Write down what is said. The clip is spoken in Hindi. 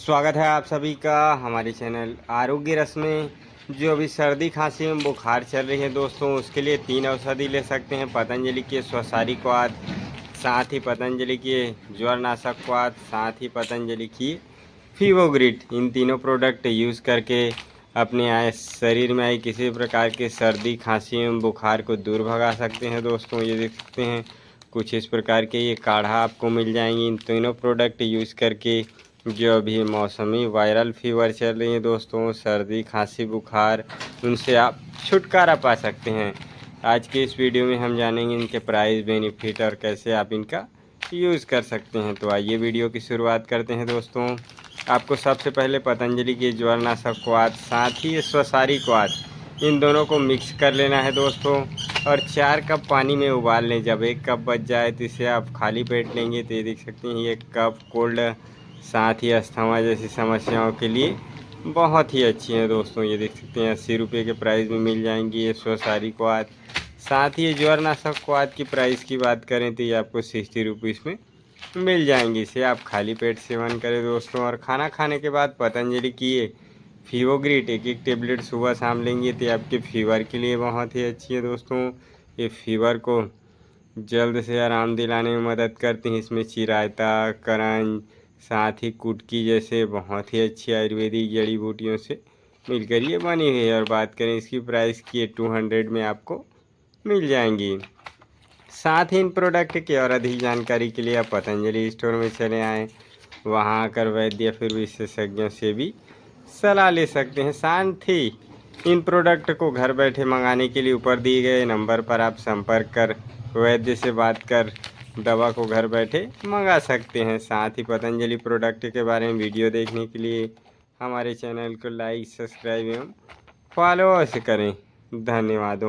स्वागत है आप सभी का हमारे चैनल आरोग्य रस में। जो अभी सर्दी खांसी एवं बुखार चल रही है दोस्तों, उसके लिए 3 औषधि ले सकते हैं। पतंजलि के स्वसारी क्वाथ, साथ ही पतंजलि के ज्वरनाशक क्वाथ, साथ ही पतंजलि की फीवोग्रिट। इन तीनों प्रोडक्ट यूज़ करके अपने शरीर में आई किसी प्रकार के सर्दी खांसी एवं बुखार को दूर भगा सकते हैं दोस्तों। ये देख सकते हैं कुछ इस प्रकार के ये काढ़ा आपको मिल जाएंगे। इन तीनों प्रोडक्ट यूज़ करके जो अभी मौसमी वायरल फीवर चल रही है दोस्तों, सर्दी खांसी बुखार, उनसे आप छुटकारा पा सकते हैं। आज के इस वीडियो में हम जानेंगे इनके प्राइस, बेनिफिट और कैसे आप इनका यूज़ कर सकते हैं। तो आइए वीडियो की शुरुआत करते हैं दोस्तों। आपको सबसे पहले पतंजलि के ज्वरनाशक क्वाथ, साथ ही स्वसारी क्वाथ, इन दोनों को मिक्स कर लेना है दोस्तों और 4 कप पानी में उबाल लें। जब 1 कप बच जाए तो इसे आप खाली पेट लेंगे। तो ये देख सकते हैं, ये कफ कोल्ड, साथ ही अस्थमा जैसी समस्याओं के लिए बहुत ही अच्छी है दोस्तों। ये देख सकते हैं 80 रुपये के प्राइस में मिल जाएंगी ये स्वसारी क्वाथ। साथ ही ये ज्वरनाशक क्वाथ की प्राइस की बात करें तो ये आपको 60 रुपीज़ में मिल जाएंगी। इसे आप खाली पेट सेवन करें दोस्तों। और खाना खाने के बाद पतंजलि की ये फीवोग्रिट 1-1 टेबलेट सुबह शाम लेंगे तो आपके फीवर के लिए बहुत ही अच्छी है दोस्तों। ये फीवर को जल्द से आराम दिलाने में मदद करती हैं। इसमें चिरायता, करंज, साथ ही कुटकी जैसे बहुत ही अच्छी आयुर्वेदिक जड़ी बूटियों से मिलकर ये बनी हुई है। और बात करें इसकी प्राइस की, ये 200 में आपको मिल जाएंगी। साथ ही इन प्रोडक्ट की और अधिक जानकारी के लिए आप पतंजलि स्टोर में चले आएँ। वहाँ आकर वैद्य या फिर विशेषज्ञों से भी सलाह ले सकते हैं। साथ ही इन प्रोडक्ट को घर बैठे मंगाने के लिए ऊपर दिए गए नंबर पर आप संपर्क कर वैद्य से बात कर दवा को घर बैठे मंगा सकते हैं। साथ ही पतंजलि प्रोडक्ट के बारे में वीडियो देखने के लिए हमारे चैनल को लाइक, सब्सक्राइब एवं फॉलो अवश्य करें। धन्यवाद।